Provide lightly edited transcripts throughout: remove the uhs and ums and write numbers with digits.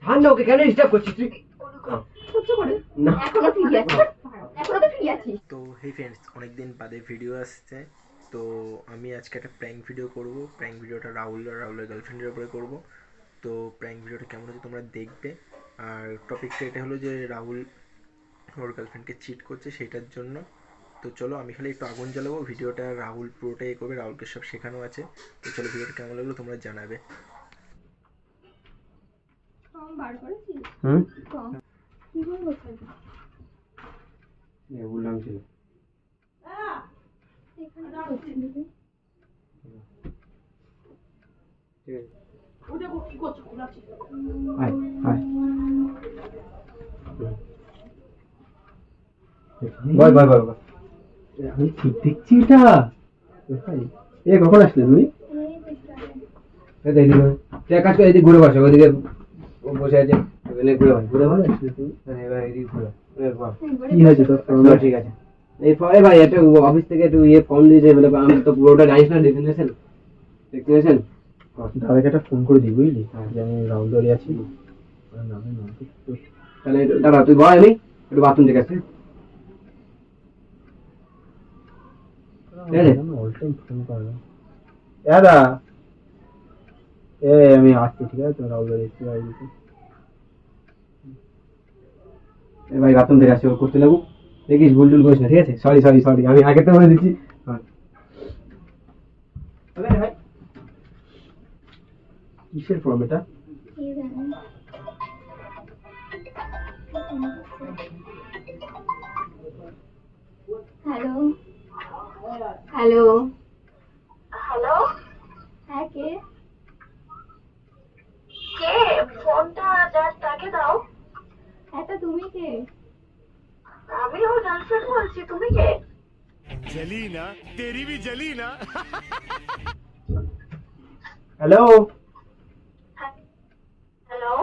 ঠান্ডা ওকে কেন ডিস্টার্ব করছিস তুই? না তো হেই ফ্রেন্ডস, অনেকদিন বাদে ভিডিও আসছে। তো আমি আজকে একটা প্র্যাঙ্ক ভিডিও করব। প্র্যাঙ্ক ভিডিওটা রাহুলের গার্লফ্রেন্ডের উপরে করব। তো প্র্যাঙ্ক ভিডিওটা কেমন হচ্ছে তোমরা দেখবে। আর টপিকটা এটা হলো যে রাহুল ওর গার্লফ্রেন্ডকে চিট করছে, সেটার জন্য। তো চলো, আমি খালি একটু আগুন জ্বালাবো, ভিডিওটা রাহুল পুরোটাই করবে, রাহুলকে সব শেখানো আছে। তো চলো, ভিডিওটা কেমন লাগলো তোমরা জানাবে। বললাম ছিল আমি ঠিক দেখছি এটা কখন আসলে তুমি? কাজ করে এদিকে ঘুরে বসো, ওইদিকে বসে আছে ঘুরে ভালো আসলে তুমি। এবার এদিকে ঘুরে কি হয়েছে তোর? ঠিক আছে এই ভাই একটা অফিস থেকে একটু ফর্ম দিয়েছে, আমি তো পুরোটা জানিস না। ডেস্টিনেশন দাদাকে একটা ফোন করে দিই, বুঝলি? যে আমি রাহুল দড়ি আছি। তাহলে দাদা তুই বল, আমি একটু বাথরুম থেকে আসছি। দাদা আমি আসছি, ঠিক আছে? রাহুল দড়ি এসছি ভাই, বাথরুম থেকে আসছি, করতে লাগবো। দেখিস ভুল টুল করিস না, ঠিক আছে? সরি সরি সরি, আমি আগে তো বলে দিচ্ছি। কিসের ফর্ম এটা? হ্যালো হ্যালো হ্যালো, হ্যাঁ কে? কে? ফোনটা তাকে দাও। এটা তুমি কে? আমি ওর গার্লফ্রেন্ড বলছি, তুমি কে? जली ना, तेरी भी जली ना। হ্যালো হ্যালো,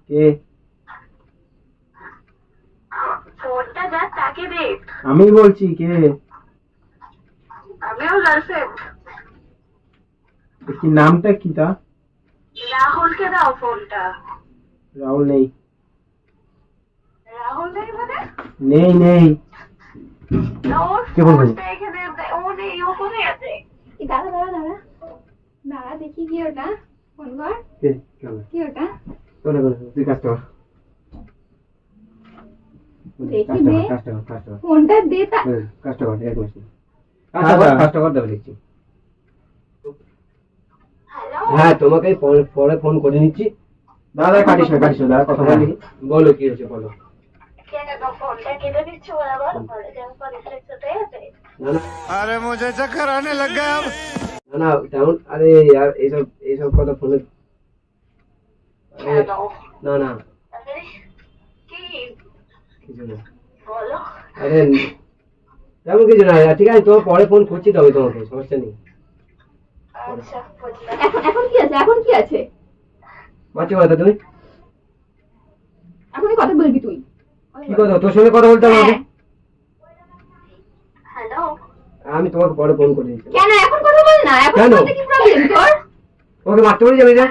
কে? ফোনটা তাকে দে। আমি বলছি, কে? আমি ওর গার্লফ্রেন্ড। কি নামটা কি তা? রাহুলকে দাও ফোনটা। রাহুল নেই। রাহুল নেই মানে? নেই নেই। ওর কে ফোন করেছে? ফোনটা এখানে, ও নেই, ও কোথায় আছে? দাঁড়া দাঁড়া দাঁড়া দাঁড়া, দেখি কি ওটা। ফোন কর। কে? কেন? কি ওটা? তোরা বল, তুই কাজটা কর। দেখি দে। কাজটা কর। ফোনটা দে তা। কাজটা কর, এক মিনিট। কাজটা কর দেবে দেখছি। হ্যালো, হ্যাঁ, তোমাকে পরে ফোন করে নিচ্ছি। দাদা কাটিস না দাদা, কথা বলি। বলো কি হয়েছে, বলো। কেন ফোনটা কেটে দিচ্ছ? আবার ঘরে যাওয়ার পর রিফ্লেক্স হয়ে আছে। না না अरे मुझे चक्कर आने लग गया अब। না তেমন, আরে यार এইসব কথা ফোনে। কেন? না না কি কিছু না। বলো। আরে তেমন কিছু না, ঠিক আছে? তো পরে ফোন করছি, তবে তোমাকে সমস্যা নেই। আচ্ছা, বুঝলাম। এখন কি আছে? এখন কি আছে? মাছি কথা তুমি এখনই কথা বলবি তুই? কি কথা? তোর সঙ্গে কথা বলতে হবে। হ্যালো, আমি তোমাকে পরে ফোন করে দিচ্ছি। কেন এখন কথা বল না? এখন কেন? বলতে কি প্রবলেম তোর? তোমাকে মারতে বলে যাবে যা।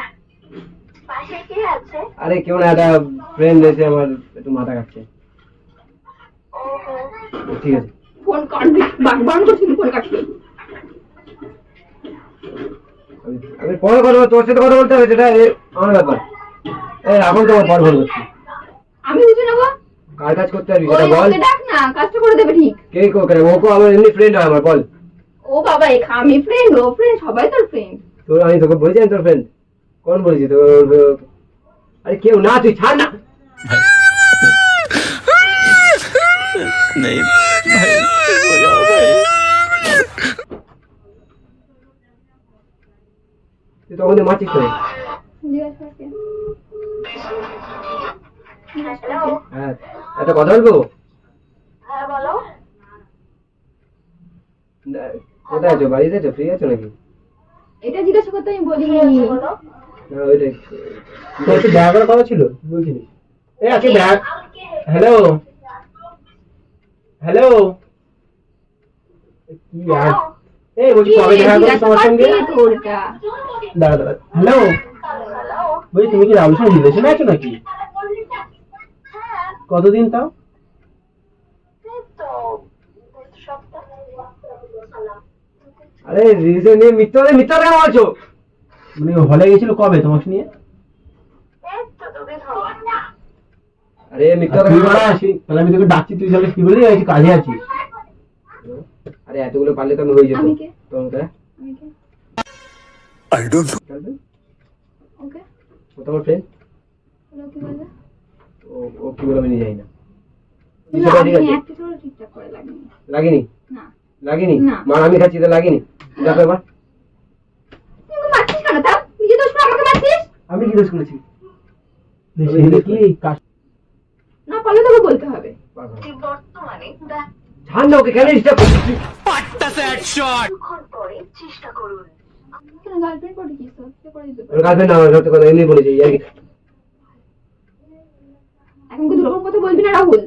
পাশে কে আছে? আরে কেউ না, একটা ফ্রেন্ড এসে আমার একটু মাথা কাটছে। ওহো, ঠিক আছে। ফোন কাটবি, বারবার করছিস ফোন কাটবি। আমি পরে কথা বলবো, তোর সাথে কথা বলতে হবে, সেটা আমার ব্যাপার। এখন তোমার পর ফোন করছি। আমি বুঝে নেবো। কার কাজ করতে পারবি সেটা বল। ওকে ডাক না, কাজটা করে দেবে ঠিক। কে করে? ওকে আমার এমনি ফ্রেন্ড হয় আমার, বল। ও বাবা, আমি ফ্রেন্ড, ও ফ্রেন্ড, সবাই তোর ফ্রেন্ড। তোর আমি তোকে বলেছি আমি তোর ফ্রেন্ড? কোন বলেছি তোর? আরে কেউ না, তুই ছাড় না। नहीं भाई, हो जाओ भाई। তুই তখন মারছিস তো। হ্যালো, হ্যাঁ, একটা কথা বলবো। হ্যাঁ বলো। কোথায় আছো? বাড়িতে আছো? ফ্রি আছো নাকি? এটা জিজ্ঞাসা করতে আমি বলিনি। বলো। না ওইটাই, একটু দেখা করার কথা ছিল, বলছিলি। আজকে দেখা। হ্যালো হ্যালো, কি আর বলছি, কবে দেখা করবো তোমার সঙ্গে? দাঁড়া। হ্যালো বলছি তুমি কি রাহুলের সঙ্গে রিলেশনে আছো নাকি? হ্যাঁ, কতদিন তাও? এই তো 2 সপ্তাহ। আরে রিলেশন নিয়ে মিথ্যা কেন আছো? মানে হলে গেছিল কবে তোমাকে নিয়ে? এই তো 2 দিন হলো। আরে মিথ্যা তাহলে আমি তোকে ডাকছি, তুই চলে কি বলি আমি কাজে আছি। আরে এতগুলো পারলে তো আমি হয়ে যেত। আমি কে? তোমাকে আমি কে? I don't know. ওকে, ও তোমার ফ্রেন্ড। ওরা কি বলবে? ও কি বলে আমি জানি না। না, সেটা আমি ঠিক আছে। একটা করে ঠিকঠাক করে লাগেনি। লাগেনি? না, লাগেনি? না। মার আমি খাচ্ছি তো লাগেনি। দেখো এবার তুই আমাকে মারছিস কেন তাও? নিজে দোষ করে আমাকে মারছিস? আমি কি দোষ করেছি? কি কাজ না পারলে তোকে বলতে হবে। তুই বর্তমানে ছাড় না ওকে, কেন ডিস্টার্ব করছিস? কিছুক্ষণ পরে চেষ্টা করুন। কেন গার্লফ্রেন্ড পড়েছিস তো? সে করে দিতে ওর পারে। গার্লফ্রেন্ড না, আমার সত্যি কথা এমনি বলেছি। এখন কি দুরকম কথা বলবি না রাহুল?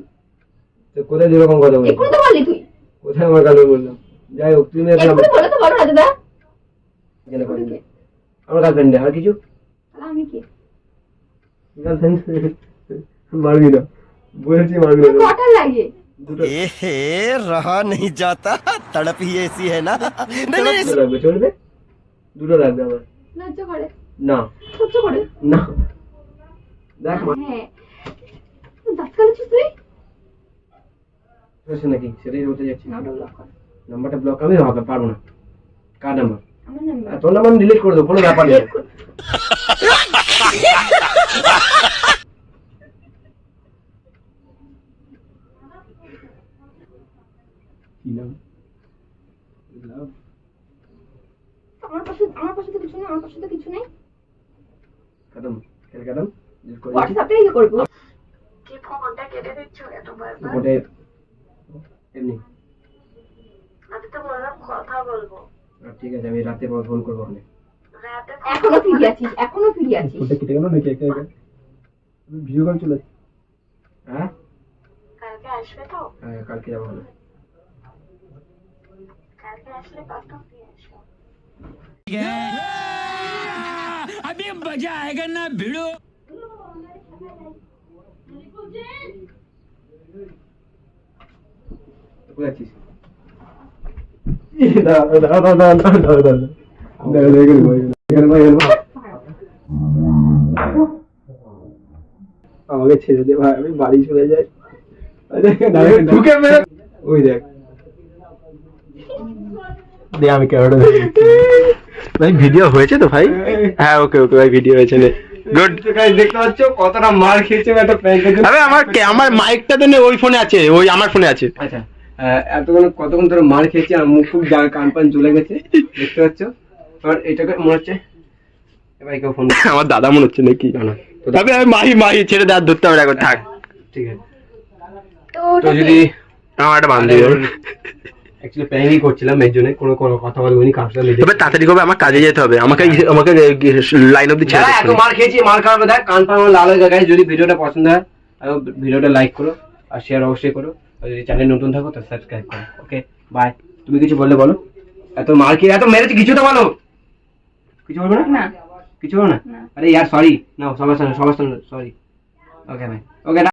কোথায় দুরকম কথা বলছি? এক্ষুনি তো বললি তুই। কোথায় আমার গার্লফ্রেন্ড বললাম? যাই হোক তুমি এখন এক্ষুনি বলে তো বলো না দাদা। আমার গার্লফ্রেন্ড আর কিছু তাহলে আমি কি? গার্লফ্রেন্ড মারবি না, বলছি মারবি না। কটা লাগে? দুটো ए रहा नहीं जाता, तड़प ही ऐसी है ना। नहीं नहीं দুটো লাগবে, চলবে? দুটো লাগবে আমার। লজ্জা করে? না সহ্য করে? না দেখ হ্যাঁ। দাঁত কাটছিস তুই? মারছে নাকি সেটাই বলতে যাচ্ছি। নামটা ব্লক কর। নাম্বারটা ব্লক আমি হবে পারবো না। কার নাম্বার? আমার নাম্বার। তোর নাম্বার ডিলিট করে দেবো, কোনো ব্যাপার নেই। কি নাম? আমার পাশে তো কিছু নেই, আমার পাশে তো কিছু নেই। কাদম খেল কাদম ডিলিট করে দিচ্ছি। হোয়াটসঅ্যাপে ইয়ে করবো। কি ফোনটা কেটে দিচ্ছ এত বারবার? ওটা এমনি। আমি তো বললাম কথা বলবো। ঠিক আছে, আমি রাতে পর ফোন করবো ওখানে। রাতে এখনো ফিরে আছিস, এখনো ফিরে আছিস। ফোনটা কেটে গেল নাকি একা একা? ভিডিও কল চলে হ্যাঁ কালকে আসবে তো? হ্যাঁ কালকে যাবো না। কালকে আসলে পাঠাও দিয়ে আসো। কোথায় আছিস? দাঁড়া আমাকে ছেড়ে দে ভাই, আমি বাড়ি চলে যাই। ঢুকে ওই দেখ দে, আমি ক্যামেরা ভাই ভিডিও হয়েছে তো ভাই? হ্যাঁ ওকে ওকে ভাই ভিডিও হয়েছে। গুড। দেখতে পাচ্ছ কতটা মার খেয়েছে একটা প্র্যাঙ্কের জন্য। আরে আমার মাইকটা তো নেই, ওই ফোনে আছে, ওই আমার ফোনে আছে। আচ্ছা কতক্ষণ ধরে মার খেয়েছি আর মুখ খুব কান পান চলে গেছে, দেখতে পাচ্ছ। আর এটাকে মনে হচ্ছে এবার কেউ ফোন আমার দাদা মনে হচ্ছে নাকি? তবে আমি মাহি ছেড়ে দাঁত ধরতে হবে এখন, থাক। ঠিক আছে। তো তো যদি আমার একটা বান্ধবী অ্যাকচুয়ালি প্ল্যানিং করছিলাম এর জন্য, কোনো কথা বলবনি কার সাথে। তবে তাড়াতাড়ি করে আমার কাজে যেতে হবে, আমাকে লাইন অব্দি ছেড়ে যারা এত মার খেয়েছি, মার খাওয়াবে দেখ কান পান লাল হয়ে যায়। যদি ভিডিওটা পছন্দ হয় ভিডিওটা লাইক করো আর শেয়ার অবশ্যই করো। আর যদি চ্যানেল নতুন থাকো তো সাবস্ক্রাইব করো। Okay bye. তুমি কিছু বললে বলো। এত মার খেয়ে এত মেরেছি, কিছু তো বলো। কিছু বলবো না? না। কিছু বলো না? আরে ইয়ার সরি না, সবার সামনে সরি। ওকে ভাই, ওকে।